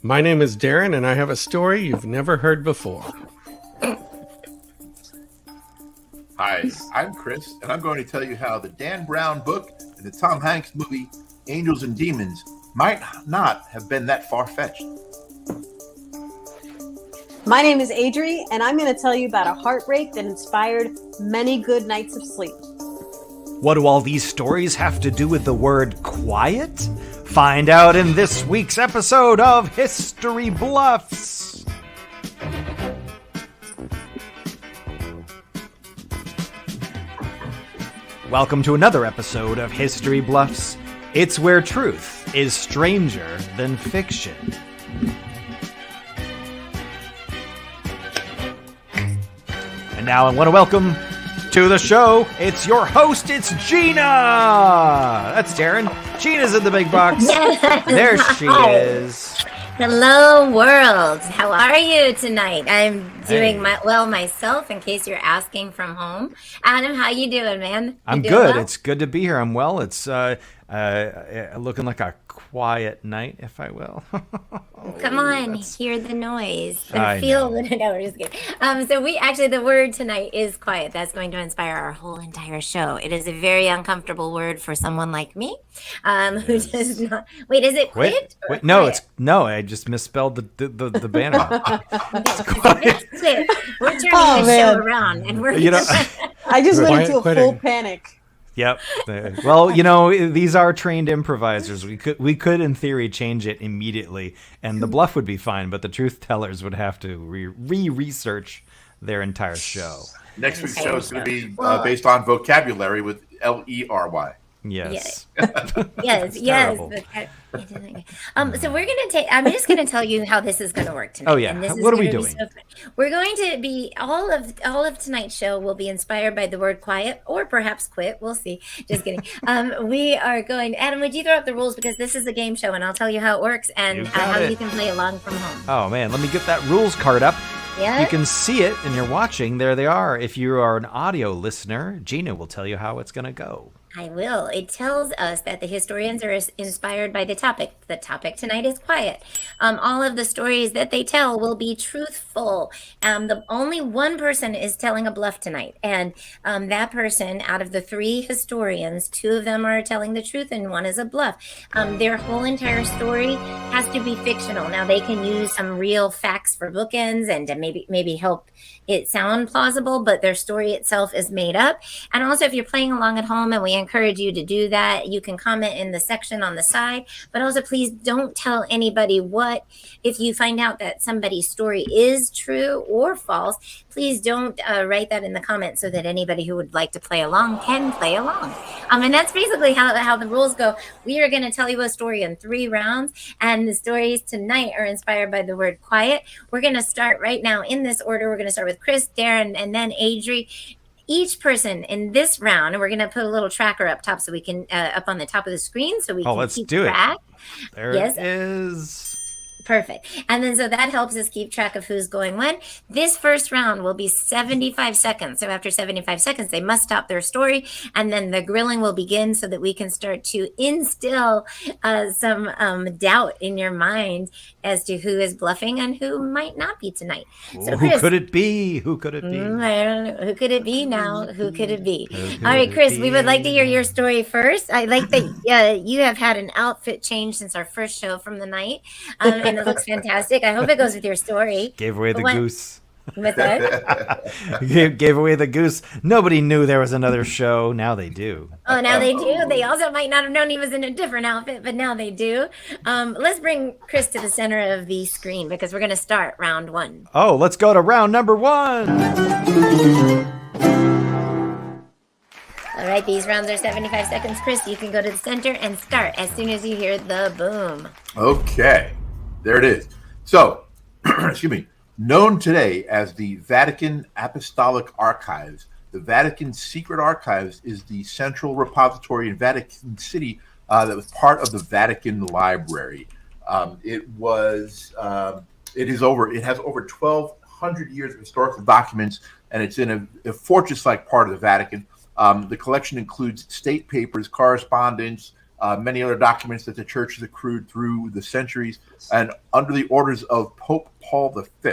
My name is Darren, and I have a story you've never heard before. Hi, I'm Chris, and I'm going to tell you how the Dan Brown book and the Tom Hanks movie Angels and Demons might not have been that far-fetched. My name is Adri, and I'm going to tell you about a heartbreak that inspired many good nights of sleep. What do all these stories have to do with the word quiet? Find out in this week's episode of History Bluffs. Welcome to another episode of History Bluffs. It's where truth is stranger than fiction. And now I want to welcome to the show, it's your host, it's Gina! That's Darren. Gina's in the big box. There she is. Hello, world. How are you tonight? I'm doing well myself, in case you're asking from home. Adam, how you doing, man? I'm good. Well? It's good to be here. I'm well. It's looking like a quiet night, if I will. Come on, hear the noise and feel the. No, we're just kidding. So the word tonight is quiet. That's going to inspire our whole entire show. It is a very uncomfortable word for someone like me, who does not. Wait, is it quit? Wait, no. I just misspelled the banner. It's quit. We're turning the show around, and we're. I just went into a full panic. Yep. Well, these are trained improvisers. We could, in theory, change it immediately, and the bluff would be fine. But the truth tellers would have to research their entire show. Next week's show is going to be based on vocabulary with L-E-R-Y. Yes. Yes. So we're going to take. I'm just going to tell you how this is going to work tonight. Oh yeah. What are we doing? We're going to be all of tonight's show will be inspired by the word quiet, or perhaps quit. We'll see. Just kidding. We are going. Adam, would you throw up the rules, because this is a game show, and I'll tell you how it works and how you can play along from home. Oh man, let me get that rules card up. Yeah. You can see it, and you're watching. There they are. If you are an audio listener, Gina will tell you how it's going to go. I will. It tells us that the historians are inspired by the topic. The topic tonight is quiet. All of the stories that they tell will be truthful. The only one person is telling a bluff tonight, and that person, out of the three historians, two of them are telling the truth and one is a bluff. Their whole entire story has to be fictional. Now, they can use some real facts for bookends and to maybe help it sound plausible, but their story itself is made up. And also, if you're playing along at home, and we encourage you to do that, you can comment in the section on the side, but also please don't tell anybody if you find out that somebody's story is true or false, please don't write that in the comments, so that anybody who would like to play along can play along. And that's basically how the rules go. We are going to tell you a story in 3 rounds, and the stories tonight are inspired by the word quiet. We're going to start right now in this order. We're going to start with Chris, Darren, and then Adri. Each person in this round, and we're going to put a little tracker up top so we can up on the top of the screen so we can keep track. There it is. Perfect. And then so that helps us keep track of who's going when. This first round will be 75 seconds. So after 75 seconds, they must stop their story, and then the grilling will begin so that we can start to instill some doubt in your mind as to who is bluffing and who might not be tonight. So Chris, who could it be? Who could it be? I don't know. Who could it be now? Who could it be? All right, Chris, we would like to hear your story first. I like that you have had an outfit change since our first show from the night. And it looks fantastic. I hope it goes with your story. Gave away the goose. What's that? Gave away the goose. Nobody knew there was another show. Now they do. Oh, now they do. They also might not have known he was in a different outfit, but now they do. Let's bring Chris to the center of the screen, because we're going to start round 1. Oh, let's go to round number 1. All right, these rounds are 75 seconds. Chris, you can go to the center and start as soon as you hear the boom. Okay. There it is. So, excuse me, known today as the Vatican Apostolic Archives, the Vatican Secret Archives is the central repository in Vatican City that was part of the Vatican Library. It has over 1,200 years of historical documents, and it's in a fortress-like part of the Vatican. The collection includes state papers, correspondence, many other documents that the church has accrued through the centuries. And under the orders of Pope Paul V,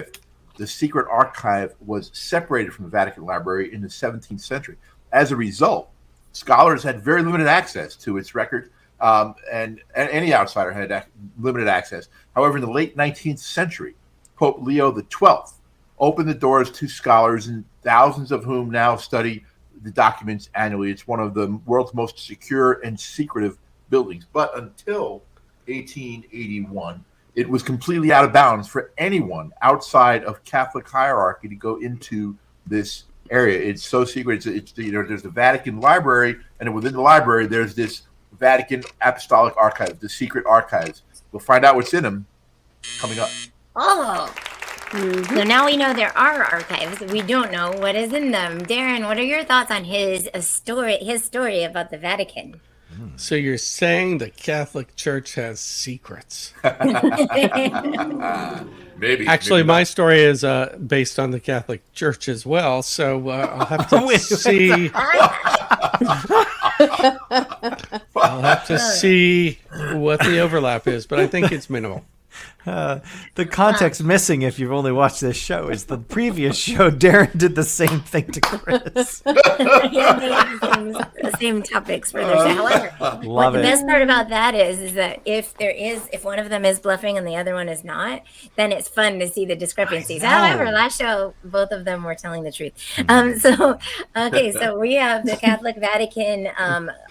the secret archive was separated from the Vatican Library in the 17th century. As a result, scholars had very limited access to its records, and any outsider had limited access. However, in the late 19th century, Pope Leo XII opened the doors to scholars, and thousands of whom now study the documents annually. It's one of the world's most secure and secretive buildings. But until 1881, it was completely out of bounds for anyone outside of Catholic hierarchy to go into this area. It's so secret. It's there's the Vatican Library, and within the library, there's this Vatican Apostolic Archive, the secret archives. We'll find out what's in them coming up. Oh. So now we know there are archives. We don't know what is in them. Darren, what are your thoughts on his story about the Vatican? So you're saying the Catholic Church has secrets? Maybe. Actually, maybe my not. story is based on the Catholic Church as well. So I'll have to see. I'll have to see what the overlap is, but I think it's minimal. The context missing, if you've only watched this show, is the previous show. Darren did the same thing to Chris. Yeah, they have the same topics for their show. However, Love the it. best part about that is that if one of them is bluffing and the other one is not, then it's fun to see the discrepancies. However, last show both of them were telling the truth. So we have the Catholic Vatican,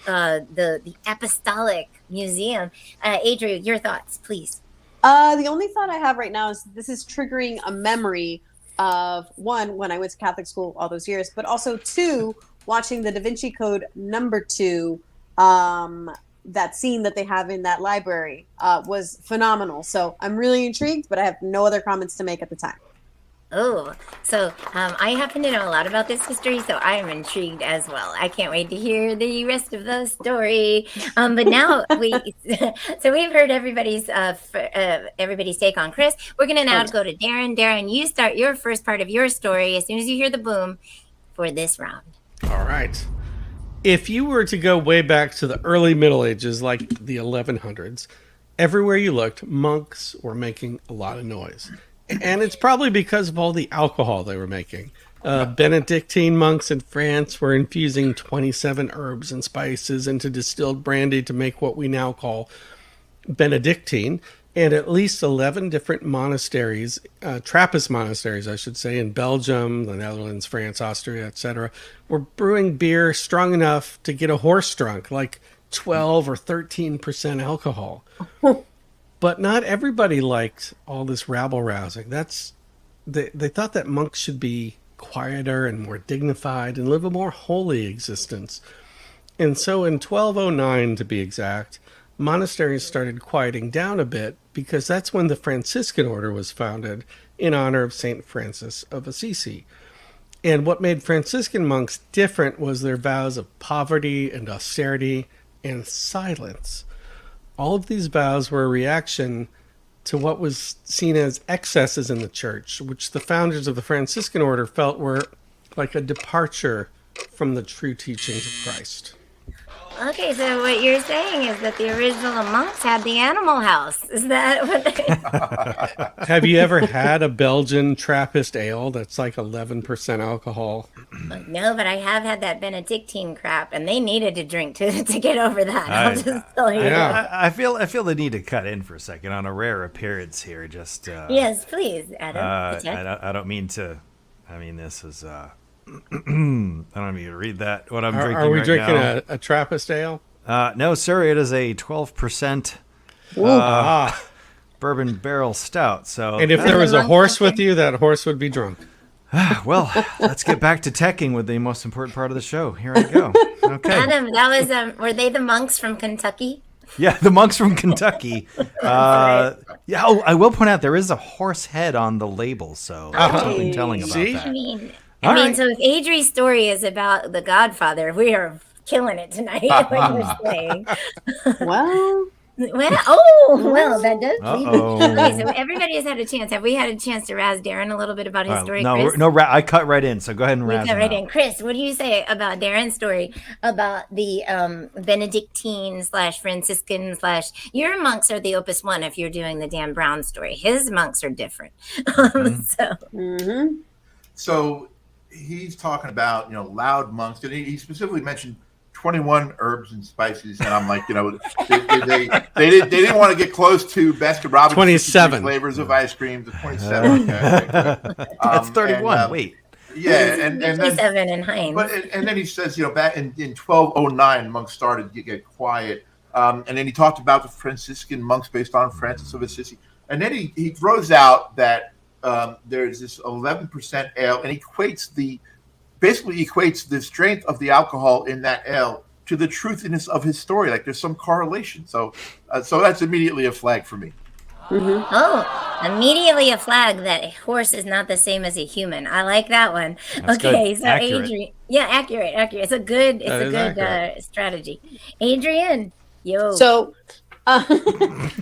the Apostolic Museum. Adri, your thoughts, please. The only thought I have right now is this is triggering a memory of, one, when I went to Catholic school all those years, but also, two, watching the Da Vinci Code #2, that scene that they have in that library was phenomenal. So I'm really intrigued, but I have no other comments to make at the time. Oh, so I happen to know a lot about this history, so I am intrigued as well. I can't wait to hear the rest of the story. But now we've heard everybody's take on Chris. We're gonna now go to Darren. Darren, you start your first part of your story as soon as you hear the boom for this round. All right. If you were to go way back to the early Middle Ages, like the 1100s, everywhere you looked, monks were making a lot of noise. And it's probably because of all the alcohol they were making. Benedictine monks in France were infusing 27 herbs and spices into distilled brandy to make what we now call Benedictine. And at least 11 different monasteries, Trappist monasteries, I should say, in Belgium, the Netherlands, France, Austria, etc., were brewing beer strong enough to get a horse drunk, like 12 or 13% alcohol. But not everybody liked all this rabble-rousing. They thought that monks should be quieter and more dignified and live a more holy existence. And so in 1209, to be exact, monasteries started quieting down a bit because that's when the Franciscan order was founded in honor of St. Francis of Assisi. And what made Franciscan monks different was their vows of poverty and austerity and silence. All of these vows were a reaction to what was seen as excesses in the church, which the founders of the Franciscan order felt were like a departure from the true teachings of Christ. Okay, so what you're saying is that the original monks had the animal house. Is that what they... Have you ever had a Belgian Trappist ale that's like 11% alcohol? No, but I have had that Benedictine crap, and they needed to drink to get over that. I'll just tell you. Yeah. I feel the need to cut in for a second on a rare appearance here. Just Yes, please, Adam. I don't mean to. I mean, this is. I don't mean to read that. What I'm drinking. Are we right drinking now. a Trappist ale? No, sir. It is a 12% bourbon barrel stout. So, And if there was a horse with you, that horse would be drunk. well, let's get back to teching with the most important part of the show. Here I go. Okay. Adam, that was were they the monks from Kentucky? Yeah, the monks from Kentucky. Yeah. Oh, I will point out there is a horse head on the label, so there's something telling about See? that. I mean, right. so if Adri's story is about The Godfather, we are killing it tonight. Like you're saying. Well, Well, oh, well, that does lead me. Uh-oh. Okay, so everybody has had a chance. Have we had a chance to razz Darren a little bit about his story, no, Chris? I cut right in, so go ahead and You razz cut him right out. in. Chris, what do you say about Darren's story about the Benedictine / Franciscan / your monks are the Opus One if you're doing the Dan Brown story. His monks are different. So Mm-hmm. So he's talking about, loud monks, and he specifically mentioned 21 herbs and spices, and I'm like, they didn't want to get close to Baskin Robbins 27 flavors of ice cream. The 27. That's 31. And, Wait. Yeah, and then 57 and Heinz. But and then he says, back in 1209, monks started to get quiet, and then he talked about the Franciscan monks based on Francis of Assisi, and then he throws out that there's this 11% ale, and basically equates the strength of the alcohol in that ale to the truthiness of his story. Like there's some correlation. So that's immediately a flag for me. Mm-hmm. Oh, immediately a flag that a horse is not the same as a human. I like that one. That's Okay, good. so Accurate. Adrian, yeah, accurate. It's a good, That is accurate. strategy. Adrian, yo. So,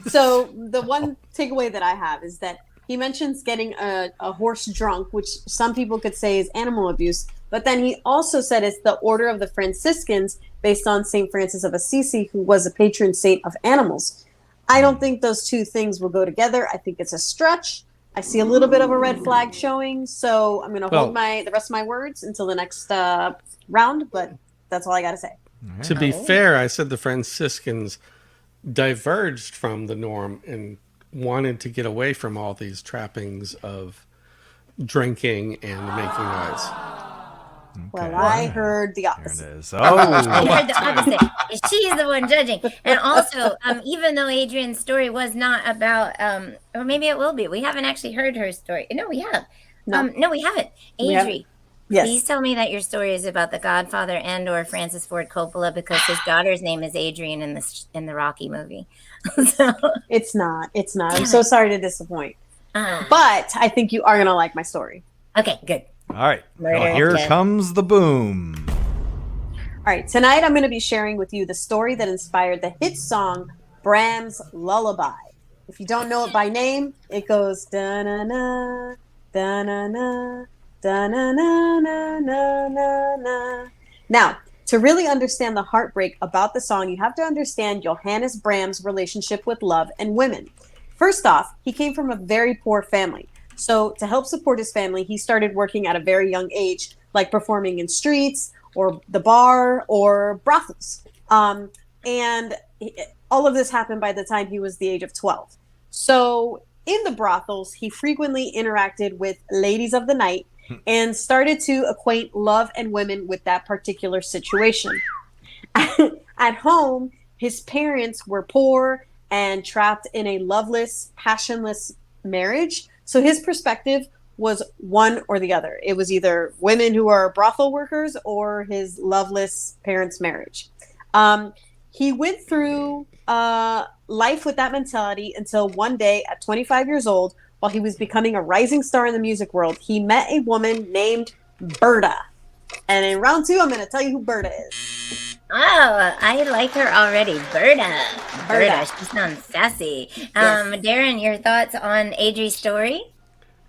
so the one takeaway that I have is that he mentions getting a horse drunk, which some people could say is animal abuse. But then he also said it's the order of the Franciscans based on St. Francis of Assisi, who was a patron saint of animals. I don't think those two things will go together. I think it's a stretch. I see a little bit of a red flag showing. So I'm going to hold the rest of my words until the next round. But that's all I got to say. To be fair, I said the Franciscans diverged from the norm and wanted to get away from all these trappings of drinking and making noise. Well, I heard the There opposite. it is. You Oh, heard the opposite. She's the one judging. And also, even though Adrian's story was not about, or maybe it will be. We haven't actually heard her story. No, we have. No, we haven't. We have- Adri, Yes. please tell me that your story is about the Godfather and/or Francis Ford Coppola because his daughter's name is Adrian in the Rocky movie. So, It's not. It's not. I'm so sorry to disappoint. ah, But I think you are going to like my story. okay, good. all right. Murder Well, here again. comes the boom. All right. Tonight, I'm going to be sharing with you the story that inspired the hit song Bram's Lullaby. If you don't know it by name, it goes da-na-na, da-na-na, da-na-na-na-na-na-na. Now, to really understand the heartbreak about the song, you have to understand Johannes Bram's relationship with love and women. First off, he came from a very poor family. So to help support his family, he started working at a very young age, like performing in streets or the bar or brothels. And all of this happened by the time he was the age of 12. So in the brothels, he frequently interacted with ladies of the night and started to acquaint love and women with that particular situation. At home, his parents were poor and trapped in a loveless, passionless marriage. So his perspective was one or the other. It was either women who are brothel workers or his loveless parents' marriage. He went through life with that mentality until one day at 25 years old, while he was becoming a rising star in the music world, he met a woman named Berta. And in round two, I'm going to tell you who Berta is. Oh, I like her already. Berta. Berta. She sounds sassy. Yes. Darren, your thoughts on Adri's story?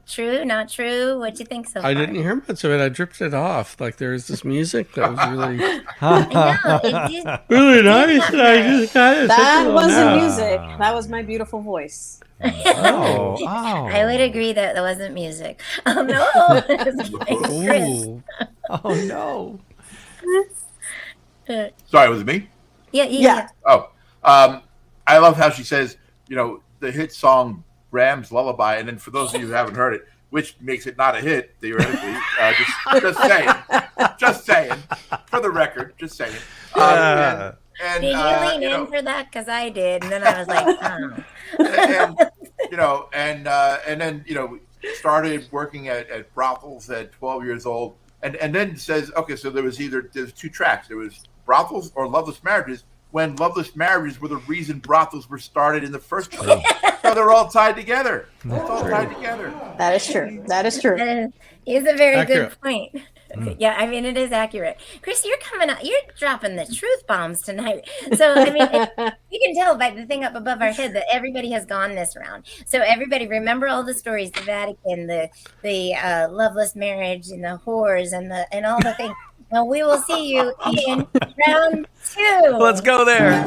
True, not true? What'd you think so far? I didn't hear much of it. I drifted off. Like there was this music that was really, I know. It did, really nice. And I just kind of That wasn't no. music. That was my beautiful voice. Oh, I would agree that wasn't music. No. Chris. Ooh. Oh no. Sorry, was it me? Yeah. Oh, I love how she says, the hit song Bram's Lullaby, and then for those of you who haven't heard it, which makes it not a hit theoretically, just saying, for the record, just saying. And, Did you lean in for that? Because I did, and then I was like, oh. and then started working at brothels at 12 years old, and then says, okay, so there's two tracks. There was brothels or loveless marriages, when loveless marriages were the reason brothels were started in the first place. So they're all tied together. It's all tied together. That is true. That is true. It's a very Accurate. good point. Yeah, I mean, it is accurate. Chris, you're coming up, you're dropping the truth bombs tonight. So, I mean, you can tell by the thing up above our head that everybody has gone this round. So, everybody remember all the stories, the Vatican, the loveless marriage, and the whores, and all the things. Well, we will see you in round 2. Let's go there.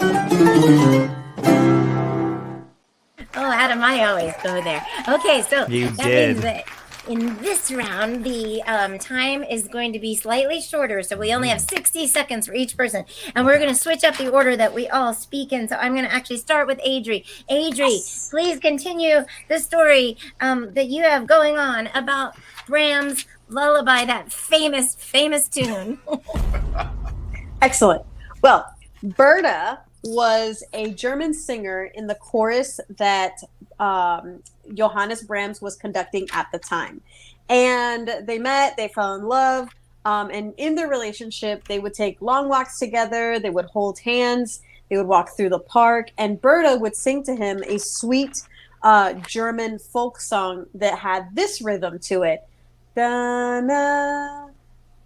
Oh, Adam, I always go there. Okay, so You that did. means that in this round, the time is going to be slightly shorter. So we only have 60 seconds for each person. And we're going to switch up the order that we all speak in. So I'm going to actually start with Adri. Adri, please continue the story that you have going on about Bram's Lullaby, that famous, famous tune. Excellent. Well, Berta was a German singer in the chorus that Johannes Brahms was conducting at the time. And they met, they fell in love, and in their relationship, they would take long walks together, they would hold hands, they would walk through the park, and Berta would sing to him a sweet German folk song that had this rhythm to it. Da-na,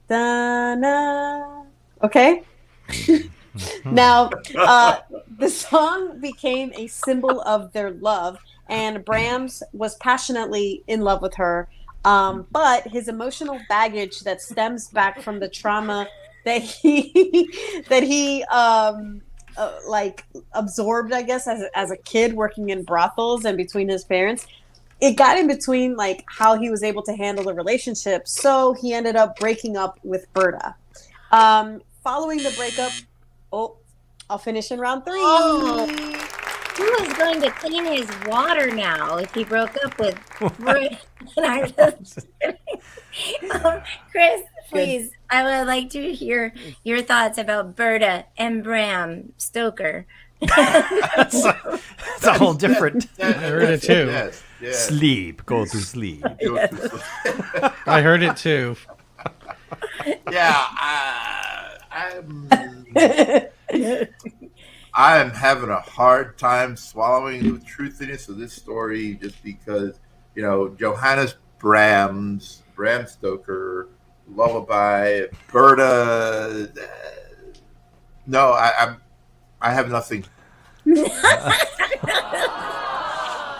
da-na. Okay? Now, the song became a symbol of their love, and Brahms was passionately in love with her. But his emotional baggage that stems back from the trauma that he like absorbed, I guess, as a kid working in brothels and between his parents, it got in between like how he was able to handle the relationship. So he ended up breaking up with Berta. Following the breakup, I'll finish in round 3. Oh, who is going to clean his water now if he broke up with Chris, please, I would like to hear your thoughts about Berta and Bram Stoker. It's a whole different. I heard it too. Yes, yes. Sleep. Go to sleep. I heard it too. Yeah, I am having a hard time swallowing the truthiness of this story just because, Johannes Brahms, Bram Stoker, Lullaby, Berta. No, I have nothing.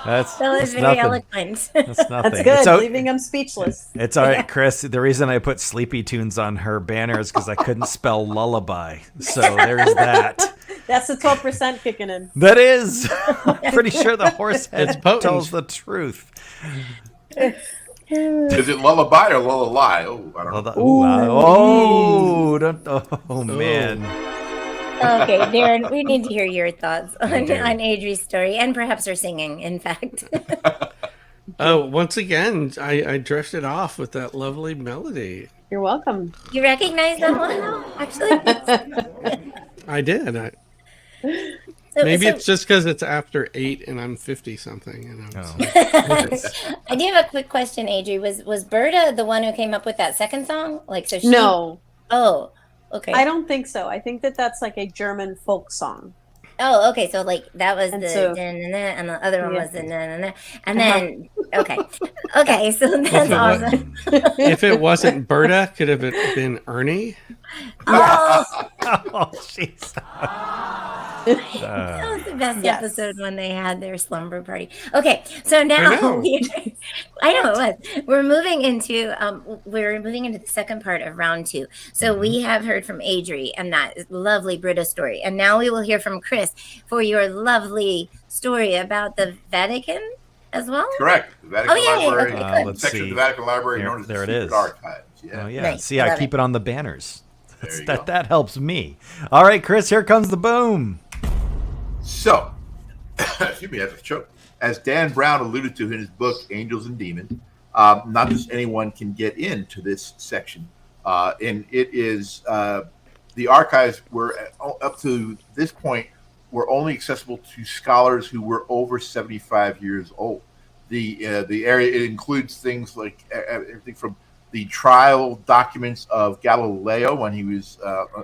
That's That was very nothing. eloquent. That's nothing. That's good. It's, Leaving him speechless. it's all right, Chris. The reason I put Sleepy Tunes on her banner is because I couldn't spell lullaby. So there's that. That's the 12% kicking in. That is. I'm pretty sure the horse head It's potent. tells the truth. Is it lullaby or lullaby? Oh, I don't know. Oh, man. Okay, Darren, we need to hear your thoughts on Adri's story and perhaps her singing, in fact. Oh, once again, I drifted off with that lovely melody. You're welcome. You recognize that one now, actually? I did. Maybe it's just because it's after 8 and I'm 50 something. Oh. I do have a quick question, Adri. Was Berta the one who came up with that second song? No, Oh, okay. I don't think so. I think that's like a German folk song. Oh, okay. So that was And the so- da-na-na, and the other one Yeah. was the na-na-na. And then okay. So that's awesome. If it wasn't Berta, could have it been Ernie? Oh, Oh, jeez. that was the best Yes. episode when they had their slumber party. Okay, so I now know. I know it was. We're moving into the second part of round 2. So we have heard from Adri and that lovely Brita story, and now we will hear from Chris for your lovely story about the Vatican as well. Correct. The Vatican Oh, yeah, Library. okay, good. Let's section see. of the Vatican Library Here- known as there the it Secret is. Archives. Yeah. Oh, yeah. Nice. See, I Love keep it on the banners. There you That, go. that helps me. All right, Chris, here comes the boom. So, excuse me, that's a choke. As Dan Brown alluded to in his book, Angels and Demons, not just anyone can get into this section. And it is, the archives were, up to this point, were only accessible to scholars who were over 75 years old. The area, it includes things like everything from the trial documents of Galileo when he was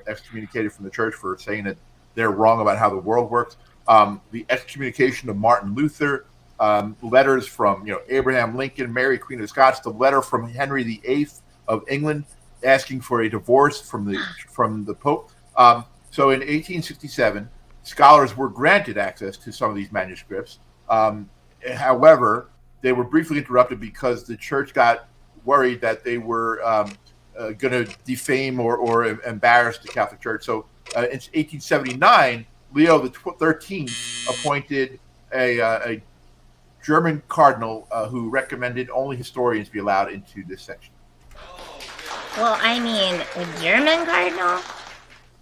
excommunicated from the church for saying that they're wrong about how the world works. The excommunication of Martin Luther, letters from Abraham Lincoln, Mary Queen of Scots, the letter from Henry VIII of England, asking for a divorce from the Pope. So in 1867, scholars were granted access to some of these manuscripts. However, they were briefly interrupted because the church got worried that they were going to defame or embarrass the Catholic Church. So in 1879, Leo the 13th appointed a German cardinal who recommended only historians be allowed into this section. Well, I mean, a German cardinal?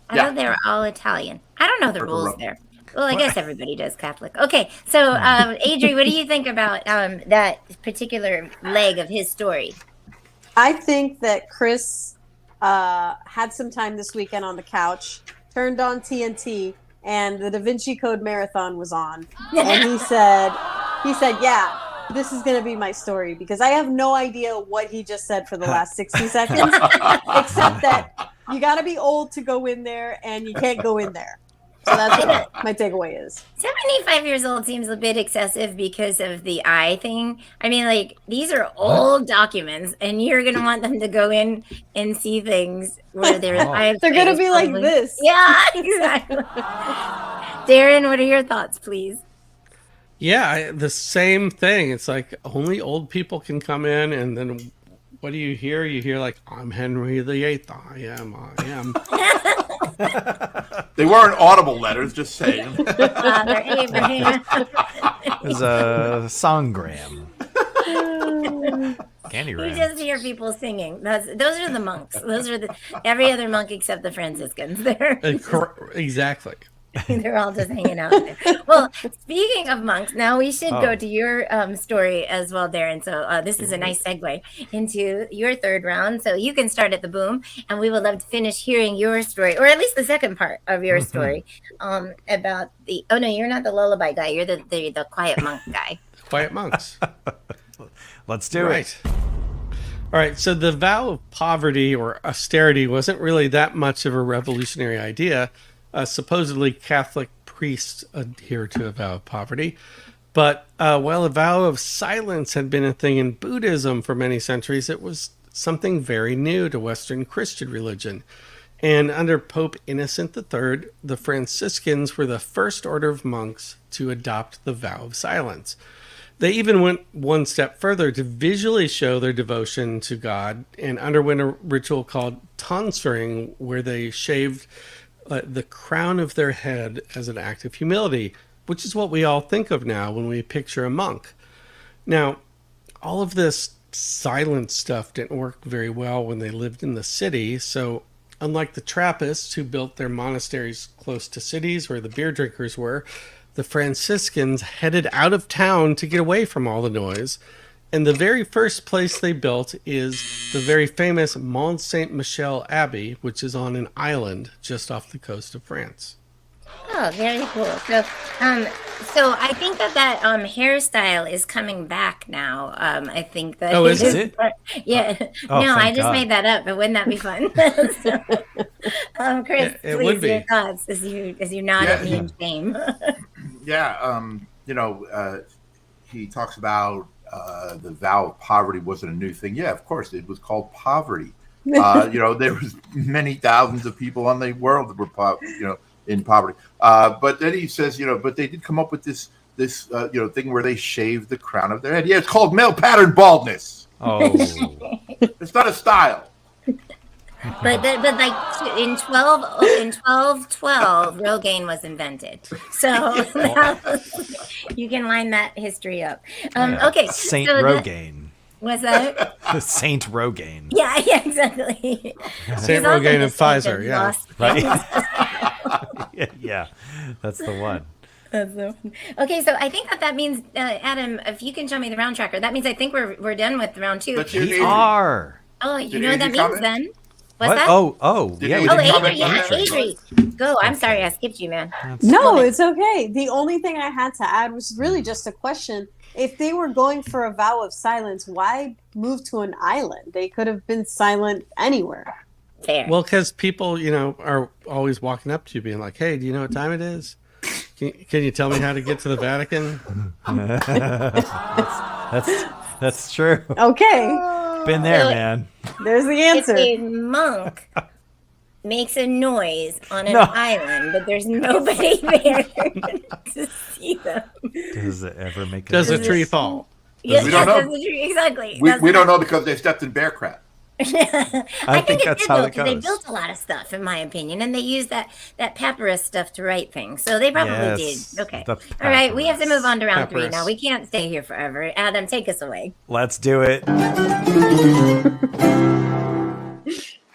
I thought they were all Italian. I don't know the rules there. Well, I guess everybody does Catholic. Okay, so Adri, what do you think about that particular leg of his story? I think that Chris had some time this weekend on the couch, turned on TNT, and the Da Vinci Code Marathon was on. And he said, yeah, this is going to be my story, because I have no idea what he just said for the last 60 seconds, except that you got to be old to go in there, and you can't go in there. So that's what my takeaway is. 75 years old seems a bit excessive because of the eye thing. I mean, like, these are old documents, and you're going to want them to go in and see things where their eyes. They're going to be like this. Yeah, exactly. Darren, what are your thoughts, please? Yeah, the same thing. It's like only old people can come in, and then what do you hear? You hear like, I'm Henry VIII. I am. They weren't audible letters, just saying. Father Abraham. There's a songgram. You Candygram. just hear people singing. Those are the monks. Those are every other monk except the Franciscans. Exactly. They're all just hanging out there. Well, speaking of monks, now we should go to your story as well, Darren. So this is a nice segue into your third round. So you can start at the boom, and we would love to finish hearing your story, or at least the second part of your story, about the. Oh no, you're not the lullaby guy. You're the quiet monk guy. Quiet monks. Let's do it. All right. So the vow of poverty or austerity wasn't really that much of a revolutionary idea. Supposedly Catholic priests adhere to a vow of poverty. But while a vow of silence had been a thing in Buddhism for many centuries, it was something very new to Western Christian religion. And under Pope Innocent III, the Franciscans were the first order of monks to adopt the vow of silence. They even went one step further to visually show their devotion to God and underwent a ritual called tonsure, where they shaved the crown of their head as an act of humility, which is what we all think of now when we picture a monk. Now, all of this silent stuff didn't work very well when they lived in the city, so unlike the Trappists, who built their monasteries close to cities where the beer drinkers were, the Franciscans headed out of town to get away from all the noise. And the very first place they built is the very famous Mont Saint-Michel Abbey, which is on an island just off the coast of France. Oh, very cool. So I think that hairstyle is coming back now. I think that. Oh, is it? Yeah. Oh, no, I thank just God. made that up, but wouldn't that be fun? Chris, It please, would be. your thoughts as you nod at me in shame. He talks about the vow of poverty wasn't a new thing. Yeah, of course, it was called poverty. There was many thousands of people on the world that were, in poverty. But then he says, but they did come up with this thing where they shaved the crown of their head. Yeah, it's called male pattern baldness. Oh, It's not a style. But like in 1212, Rogaine was invented. So you can line that history up. Okay. Saint so Rogaine. What's that? Saint Rogaine. Yeah, exactly. Saint Rogaine and Pfizer, yeah. Right? Yeah, that's the one. Okay, so I think that means, Adam, if you can show me the round tracker, that means I think we're done with round two. Let's hear We Adrian. are. Oh, you Did know what that Adri means comment? then? What's What? that? Oh, Did yeah. Adri we Oh, didn't comment? Adri, yeah, Adri. Adri. Go. I'm sorry, I skipped you, man. No, it's okay. The only thing I had to add was really just a question. If they were going for a vow of silence, why move to an island? They could have been silent anywhere. Fair. Well, because people, are always walking up to you being like, hey, do you know what time it is? Can you tell me how to get to the Vatican? That's true. Okay. Been there, So- man. There's the If answer. a monk makes a noise on an No. island, but there's nobody there to see them. Does it ever make Does a noise? tree fall? Yes, We don't know. that's the tree. Exactly. We don't know because they stepped in bear crap. I think that's it did, how though, it 'cause they goes. built a lot of stuff, in my opinion, and they used that papyrus stuff to write things. So they probably Yes, did. Okay. the All right, we have to move on to round three Papyrus. now. We can't stay here forever. Adam, take us away. Let's do it.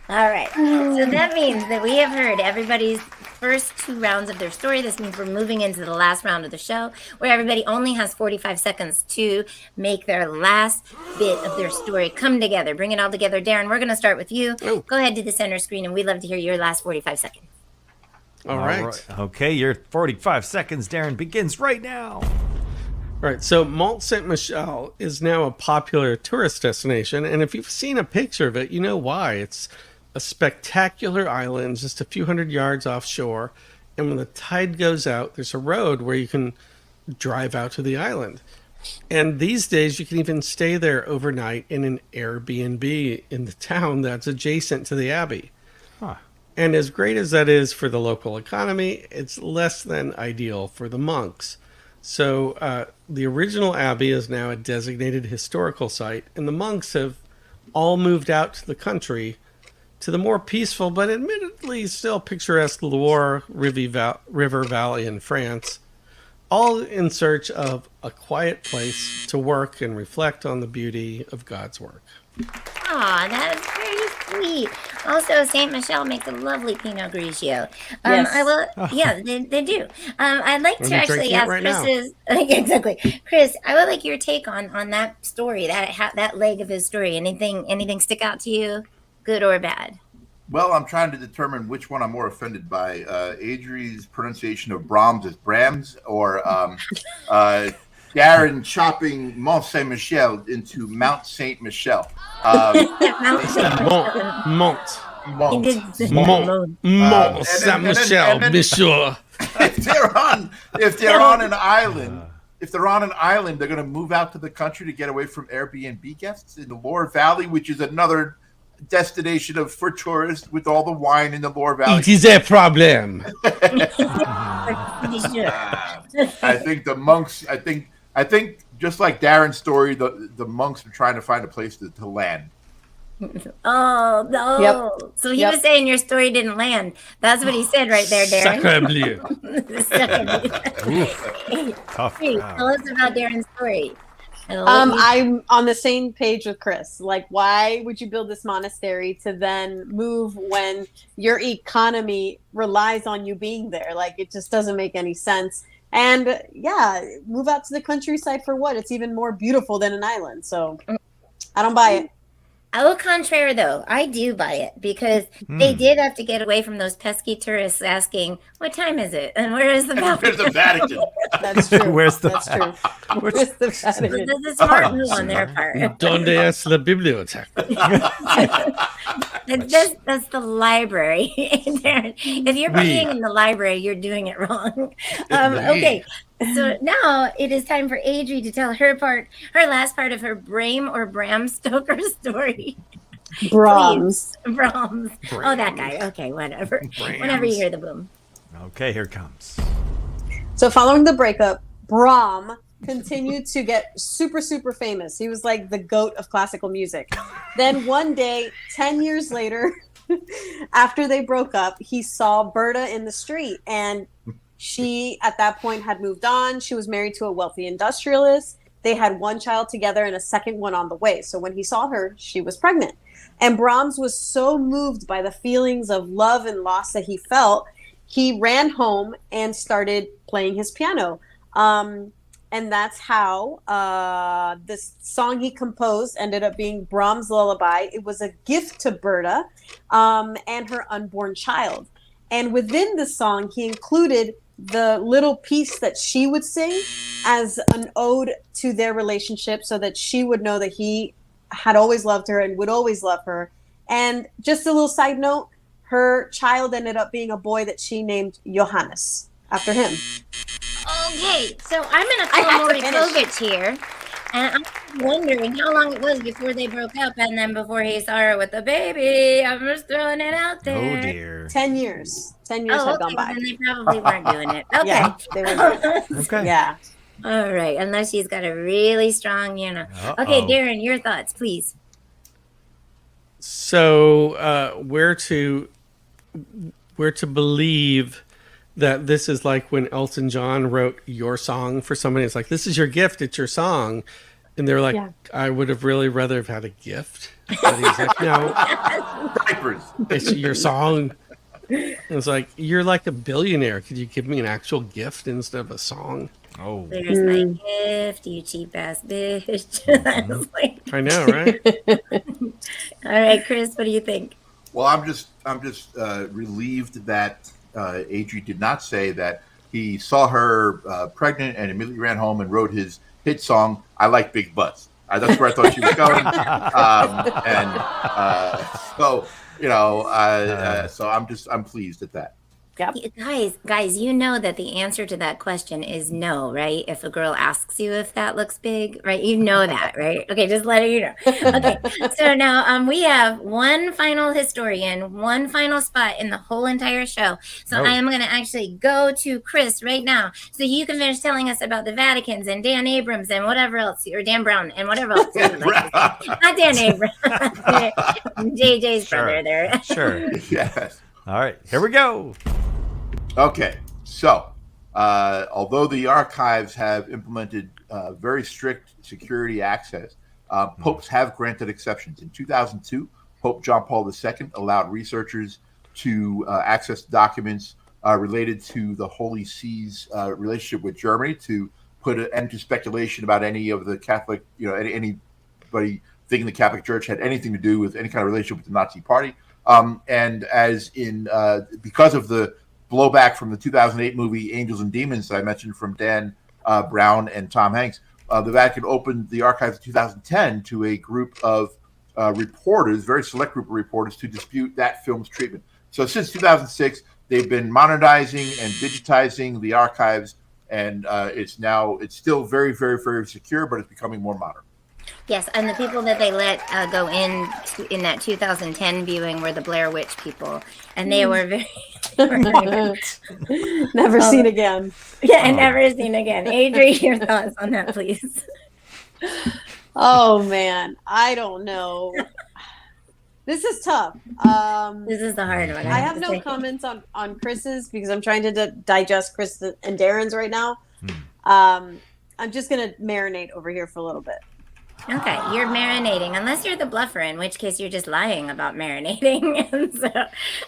All right. So that means that we have heard everybody's first 2 rounds of their story. This means we're moving into the last round of the show, where everybody only has 45 seconds to make their last bit of their story come together. Bring it all together. Darren, we're going to start with you. Oh. Go ahead to the center screen, and we'd love to hear your last 45 seconds. All right. Okay, your 45 seconds, Darren, begins right now. Right, so Mont Saint Michel is now a popular tourist destination, and if you've seen a picture of it, you know why. It's a spectacular island just a few hundred yards offshore, and when the tide goes out, there's a road where you can drive out to the island. And these days, you can even stay there overnight in an Airbnb in the town that's adjacent to the abbey. Huh. And as great as that is for the local economy, it's less than ideal for the monks. So the original abbey is now a designated historical site, and the monks have all moved out to the country to the more peaceful but admittedly still picturesque Loire River Valley in France, all in search of a quiet place to work and reflect on the beauty of God's work. Aw, that is very sweet. Also, Saint Michel makes a lovely Pinot Grigio. Yes. I will. Yeah, they do. I'd like to I'm actually drinking it ask right now. Chris's. Exactly, Chris. I would like your take on that story, that leg of his story. Anything stick out to you, good or bad? Well, I'm trying to determine which one I'm more offended by. Adri's pronunciation of Brahms as Brahms, or Darren chopping Mont Saint Michel into Mount Saint Michel. Mont Mont. Mont Saint Michel, and then- monsieur. if they're on an island, they're going to move out to the country to get away from Airbnb guests in the Loire Valley, which is another destination for tourists with all the wine in the Loire Valley. It is a problem. I think the monks. I think just like Darren's story, the monks are trying to find a place to land. Oh no! Yep. So he Yep. was saying your story didn't land. That's what he said right there, Darren. Sacre bleu. Tough. Hey, crowd. tell us about Darren's story. And I'll let you- I'm on the same page with Chris. Like, why would you build this monastery to then move when your economy relies on you being there? Like, it just doesn't make any sense. And yeah, move out to the countryside for what? It's even more beautiful than an island. So I don't buy it. Au contraire, though, I do buy it because they did have to get away from those pesky tourists asking, "What time is it? And where is the There's balcony?" the Vatican. That's true. Where's the- That's true. Where's the Vatican? This is a smart move on their part. Donde es la biblioteca? That's the library. Darren, if you're being in the library, you're doing it wrong. Okay, so now it is time for Adri to tell her last part of her Bram or Bram Stoker story. Brahms. Brahms. Oh, that guy. Okay, whatever. Whenever you hear the boom. Okay, here it comes. So following the breakup, Brahm continued to get super, super famous. He was like the GOAT of classical music. Then one day, 10 years later, after they broke up, he saw Berta in the street. And she, at that point, had moved on. She was married to a wealthy industrialist. They had one child together and a second one on the way. So when he saw her, she was pregnant. And Brahms was so moved by the feelings of love and loss that he felt, he ran home and started playing his piano. And that's how this song he composed ended up being Brahms' Lullaby. It was a gift to Berta and her unborn child. And within the song, he included the little piece that she would sing as an ode to their relationship so that she would know that he had always loved her and would always love her. And just a little side note, her child ended up being a boy that she named Johannes after him. Okay, so I'm going to I call have to Maury finish. Povich here. And I'm wondering how long it was before they broke up, and then before he saw her with the baby. I'm just throwing it out there. Oh dear. 10 years. 10 years Oh, had okay. gone by. Then they probably weren't doing it. Okay. Yeah, they were. Okay. Yeah. All right. Unless she's got a really strong, Okay, Darren, your thoughts, please. So, we're to believe that this is like when Elton John wrote your song for somebody. It's like, this is your gift. It's your song. And they're like, Yeah. I would have really rather have had a gift. But he's like, no, Diapers. it's your song. And it's like, you're like a billionaire. Could you give me an actual gift instead of a song? Oh. There's my gift, you cheap ass bitch. I was like, I know, right? all right, Chris, what do you think? Well, I'm just relieved that Adri did not say that he saw her pregnant and immediately ran home and wrote his hit song "I Like Big Butts." That's where I thought she was going, so I'm pleased at that. Yep. Guys, you know that the answer to that question is no, right? If a girl asks you if that looks big, right? You know that, right? Okay, just letting you know. Okay, so now we have one final historian, one final spot in the whole entire show. So Oh. I am going to actually go to Chris right now, so you can finish telling us about the Vaticans and Dan Abrams and whatever else, or Dan Brown and whatever else. you would like to say. Not Dan Abrams, JJ's Sure. brother there. Sure. Yes. All right, here we go. Okay, so although the archives have implemented very strict security access, popes have granted exceptions. In 2002, Pope John Paul II allowed researchers to access documents related to the Holy See's relationship with Germany to put an end to speculation about any of the Catholic, anybody thinking the Catholic Church had anything to do with any kind of relationship with the Nazi Party. And as in, because of the blowback from the 2008 movie Angels and Demons that I mentioned from Dan Brown and Tom Hanks, the Vatican opened the archives in 2010 to a group of reporters, very select group of reporters, to dispute that film's treatment. So since 2006, they've been modernizing and digitizing the archives, and it's still very, very, very secure, but it's becoming more modern. Yes, and the people that they let go in that 2010 viewing were the Blair Witch people, and they were very Never seen again. and never seen again. Adri, your thoughts on that, please? Oh man, I don't know. This is tough. This is the hard one. I have to no say. comments on Chris's because I'm trying to digest Chris and Darren's right now. I'm just gonna marinate over here for a little bit. Okay, you're marinating, unless you're the bluffer, in which case you're just lying about marinating. And so,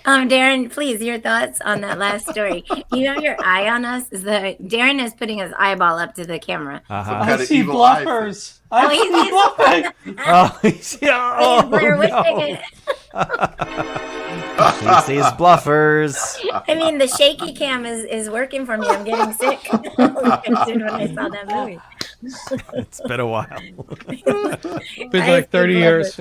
Darren, please, your thoughts on that last story. You have your eye on us. Darren is putting his eyeball up to the camera. Uh-huh. Kind of evil eye face. Oh, he's bluffing. Oh, he's, He's Blair Witching no. it. He sees bluffers. I mean, the shaky cam is working for me. I'm getting sick. When I saw that movie. It's been a while. Been like 30 years.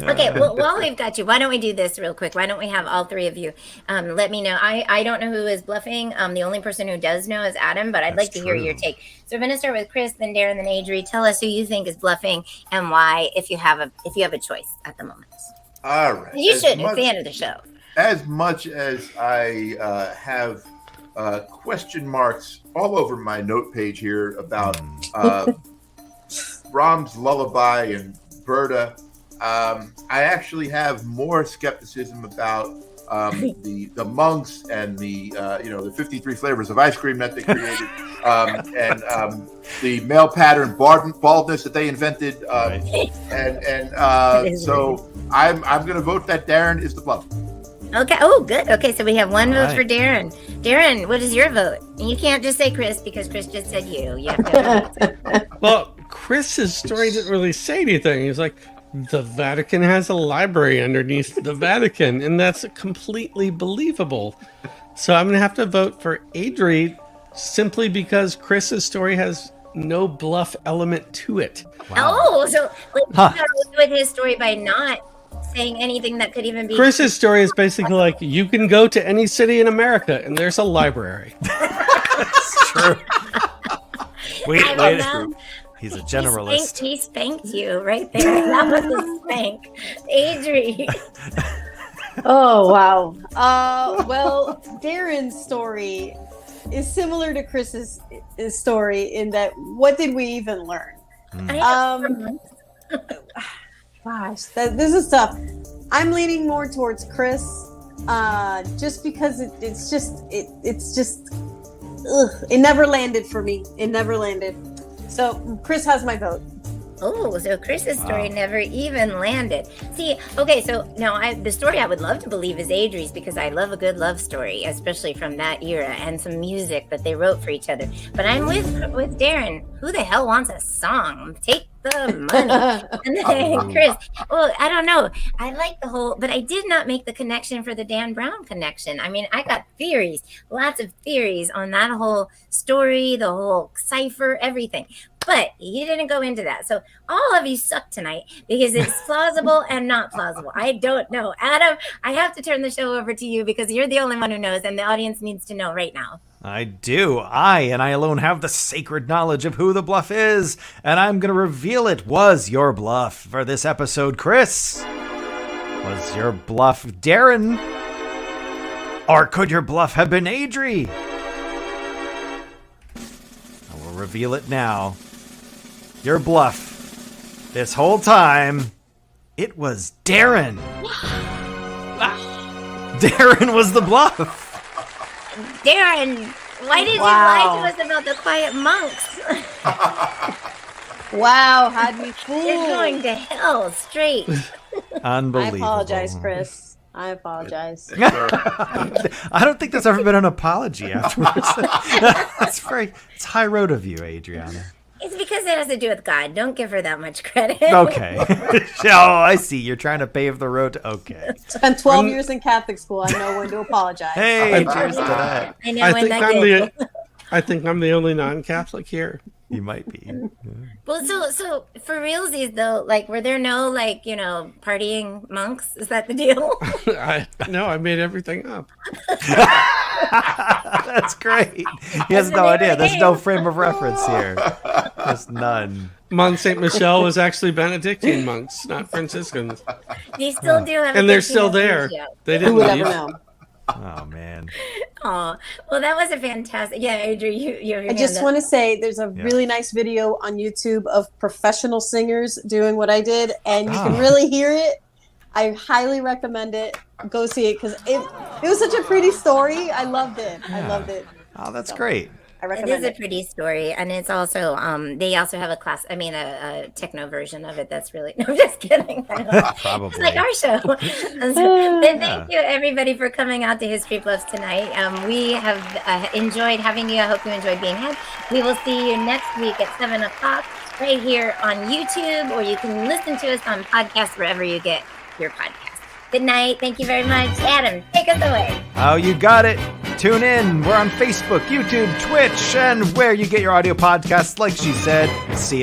Okay, well, while we've got you, why don't we do this real quick? Why don't we have all three of you let me know? I don't know who is bluffing. The only person who does know is Adam, but I'd like to hear your take. So we're going to start with Chris, then Darren, then Adri. Tell us who you think is bluffing and why, if you have a choice at the moment. All right. You should, at the end of the show. As much as I have question marks all over my note page here about Brahms' Lullaby and Berta, I actually have more skepticism about the monks and the 53 flavors of ice cream that they created, and the male pattern baldness that they invented, so I'm going to vote that Darren is the bluff. Okay. Oh, good. Okay, so we have one vote right. for Darren. Darren, what is your vote? And you can't just say Chris because Chris just said you. You have to Well, Chris's story didn't really say anything. He's like, the Vatican has a library underneath the Vatican, and that's completely believable. So I'm going to have to vote for Adri simply because Chris's story has no bluff element to it. Oh, so like, Huh. he got away with his story by not saying anything that could even be. Chris's story is basically like, you can go to any city in America and there's a library. It's true. I don't know. He's a generalist. He spanked you right there. That was a spank. Adri. Oh wow. Well, Darren's story is similar to Chris's story in that what did we even learn? Gosh, this is tough. I'm leaning more towards Chris, just because it's just it never landed for me. It never landed. So Chris has my vote. Oh, so Chris's story never even landed. See, okay, so now the story I would love to believe is Adri's because I love a good love story, especially from that era, and some music that they wrote for each other. But I'm with Darren. Who the hell wants a song? Take the money. And then Chris, well, I don't know. I like the whole, but I did not make the connection for the Dan Brown connection. I mean, I got theories, lots of theories on that whole story, the whole cipher, everything. But he didn't go into that. So all of you suck tonight because it's plausible and not plausible. I don't know. Adam, I have to turn the show over to you because you're the only one who knows and the audience needs to know right now. I do. I alone have the sacred knowledge of who the bluff is, and I'm going to reveal it was your bluff for this episode, Chris. Was your bluff Darren? Or could your bluff have been Adri? I will reveal it now. Your bluff this whole time, it was Darren. Darren was the bluff. Darren, why did you lie to us about the quiet monks? Wow, had me fooled. You're going to hell straight. Unbelievable. I apologize, Chris. I apologize. I don't think there's ever been an apology afterwards. It's high road of you, Adriana. It's because it has to do with God. Don't give her that much credit. Okay. Oh, I see. You're trying to pave the road to okay. Spent 12 years in Catholic school. I know when to apologize. Hey, cheers to that. I know when that is. I think I'm the only non-Catholic here. You might be. Well, so for realsies though, like, were there no partying monks? Is that the deal? I made everything up. That's great. He has no idea. There's no frame of reference here. There's none. Mont Saint Michel was actually Benedictine monks, not Franciscans, They still do have, and they're still there. They Who didn't would leave. ever know? Oh man. Oh, well, that was a fantastic. Yeah, Adri, you have your I just hand up. want to say there's a really nice video on YouTube of professional singers doing what I did, and you can really hear it. I highly recommend it. Go see it because it was such a pretty story. I loved it. I loved it. Oh, that's great. I It recommend is it. a pretty story, and it's also they also have a techno version of it that's really no, I'm just kidding. Probably. It's like our show. Then thank you everybody for coming out to History Bluffs tonight. We have enjoyed having you. I hope you enjoyed being had. We will see you next week at 7:00 right here on YouTube, or you can listen to us on podcasts wherever you get your podcasts. Good night. Thank you very much. Adam, take us away. Oh, you got it. Tune in. We're on Facebook, YouTube, Twitch, and where you get your audio podcasts, like she said. See you